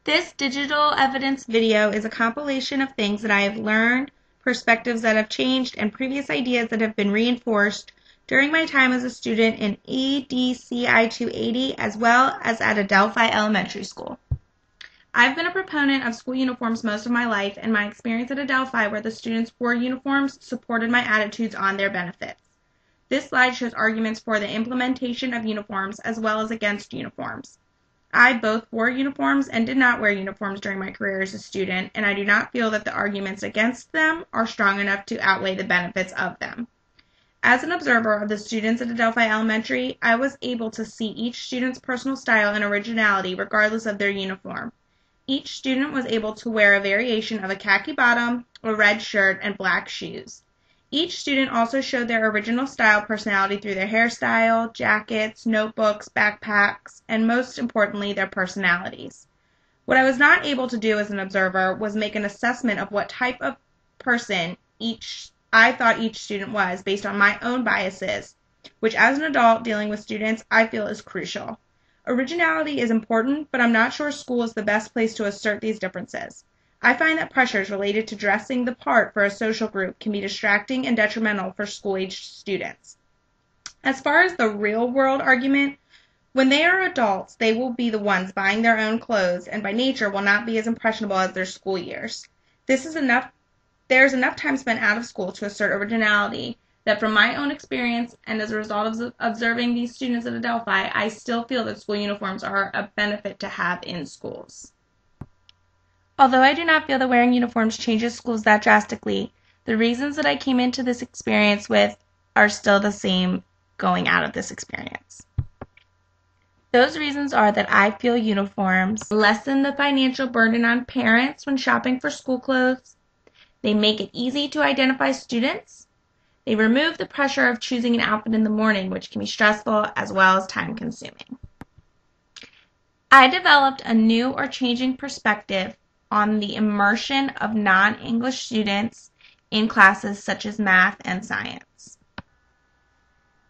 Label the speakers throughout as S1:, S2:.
S1: This digital evidence video is a compilation of things that I have learned, perspectives that have changed, and previous ideas that have been reinforced during my time as a student in EDCI 280 as well as at Adelphi Elementary School. I've been a proponent of school uniforms most of my life, and my experience at Adelphi where the students wore uniforms supported my attitudes on their benefits. This slide shows arguments for the implementation of uniforms as well as against uniforms. I both wore uniforms and did not wear uniforms during my career as a student, and I do not feel that the arguments against them are strong enough to outweigh the benefits of them. As an observer of the students at Adelphi Elementary, I was able to see each student's personal style and originality regardless of their uniform. Each student was able to wear a variation of a khaki bottom, a red shirt, and black shoes. Each student also showed their original style personality through their hairstyle, jackets, notebooks, backpacks, and most importantly, their personalities. What I was not able to do as an observer was make an assessment of what type of person I thought each student was based on my own biases, which as an adult dealing with students, I feel is crucial. Originality is important, but I'm not sure school is the best place to assert these differences. I find that pressures related to dressing the part for a social group can be distracting and detrimental for school-aged students. As far as the real-world argument, when they are adults, they will be the ones buying their own clothes and by nature will not be as impressionable as their school years. There's enough time spent out of school to assert originality that from my own experience and as a result of observing these students at Adelphi, I still feel that school uniforms are a benefit to have in schools. Although I do not feel that wearing uniforms changes schools that drastically, the reasons that I came into this experience with are still the same going out of this experience. Those reasons are that I feel uniforms lessen the financial burden on parents when shopping for school clothes, they make it easy to identify students, they remove the pressure of choosing an outfit in the morning, which can be stressful as well as time-consuming. I developed a new or changing perspective on the immersion of non-English students in classes such as math and science.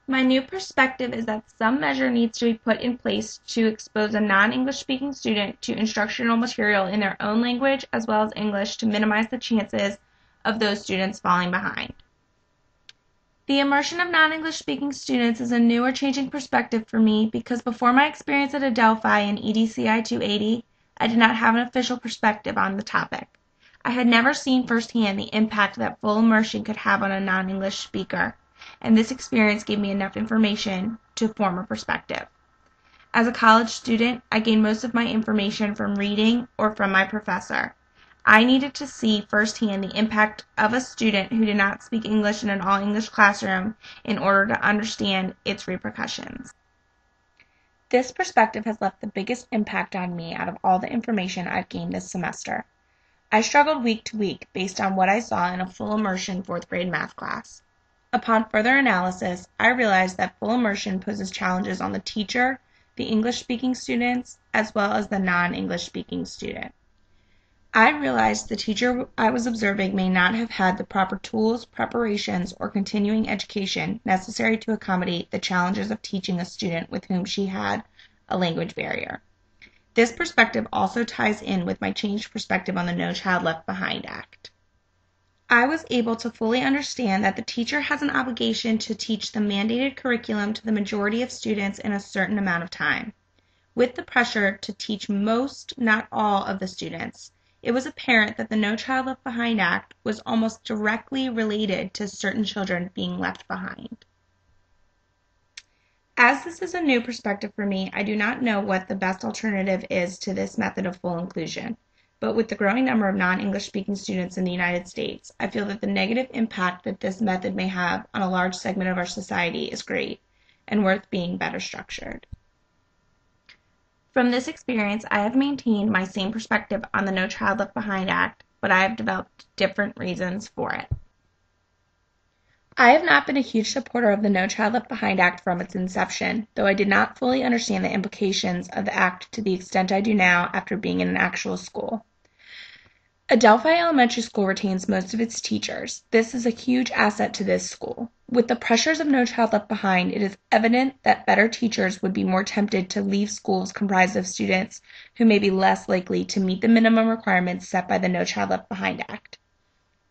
S1: My new perspective is that some measure needs to be put in place to expose a non-English speaking student to instructional material in their own language as well as English to minimize the chances of those students falling behind. The immersion of non-English speaking students is a new or changing perspective for me because before my experience at Adelphi and EDCI 280, I did not have an official perspective on the topic. I had never seen firsthand the impact that full immersion could have on a non-English speaker, and this experience gave me enough information to form a perspective. As a college student, I gained most of my information from reading or from my professor. I needed to see firsthand the impact of a student who did not speak English in an all-English classroom in order to understand its repercussions. This perspective has left the biggest impact on me out of all the information I've gained this semester. I struggled week to week based on what I saw in a full immersion 4th grade math class. Upon further analysis, I realized that full immersion poses challenges on the teacher, the English-speaking students, as well as the non-English-speaking student. I realized the teacher I was observing may not have had the proper tools, preparations, or continuing education necessary to accommodate the challenges of teaching a student with whom she had a language barrier. This perspective also ties in with my changed perspective on the No Child Left Behind Act. I was able to fully understand that the teacher has an obligation to teach the mandated curriculum to the majority of students in a certain amount of time. With the pressure to teach most, not all, of the students, it was apparent that the No Child Left Behind Act was almost directly related to certain children being left behind. As this is a new perspective for me, I do not know what the best alternative is to this method of full inclusion. But with the growing number of non-English speaking students in the United States, I feel that the negative impact that this method may have on a large segment of our society is great and worth being better structured. From this experience, I have maintained my same perspective on the No Child Left Behind Act, but I have developed different reasons for it. I have not been a huge supporter of the No Child Left Behind Act from its inception, though I did not fully understand the implications of the act to the extent I do now after being in an actual school. Adelphi Elementary School retains most of its teachers. This is a huge asset to this school. With the pressures of No Child Left Behind, it is evident that better teachers would be more tempted to leave schools comprised of students who may be less likely to meet the minimum requirements set by the No Child Left Behind Act.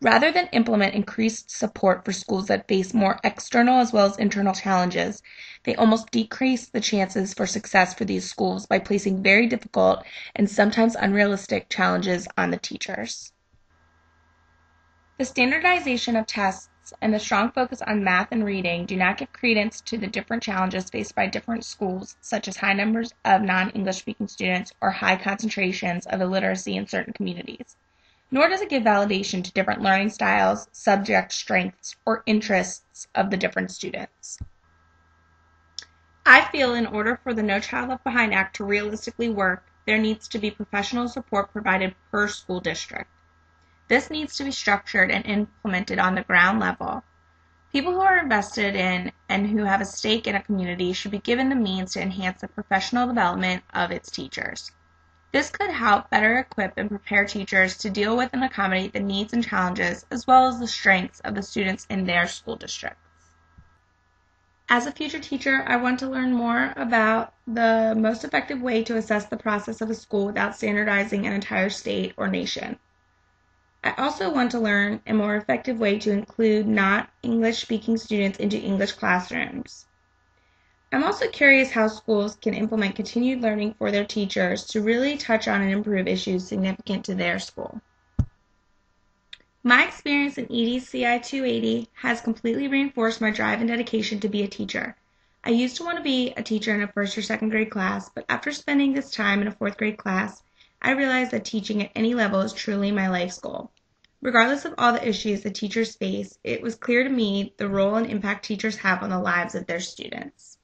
S1: Rather than implement increased support for schools that face more external as well as internal challenges, they almost decrease the chances for success for these schools by placing very difficult and sometimes unrealistic challenges on the teachers. The standardization of tests and the strong focus on math and reading do not give credence to the different challenges faced by different schools, such as high numbers of non-English speaking students or high concentrations of illiteracy in certain communities. Nor does it give validation to different learning styles, subject strengths, or interests of the different students. I feel in order for the No Child Left Behind Act to realistically work, there needs to be professional support provided per school district. This needs to be structured and implemented on the ground level. People who are invested in and who have a stake in a community should be given the means to enhance the professional development of its teachers. This could help better equip and prepare teachers to deal with and accommodate the needs and challenges as well as the strengths of the students in their school districts. As a future teacher, I want to learn more about the most effective way to assess the process of a school without standardizing an entire state or nation. I also want to learn a more effective way to include not English-speaking students into English classrooms. I'm also curious how schools can implement continued learning for their teachers to really touch on and improve issues significant to their school. My experience in EDCI 280 has completely reinforced my drive and dedication to be a teacher. I used to want to be a teacher in a first or second grade class, but after spending this time in a fourth grade class, I realized that teaching at any level is truly my life's goal. Regardless of all the issues that teachers face, it was clear to me the role and impact teachers have on the lives of their students.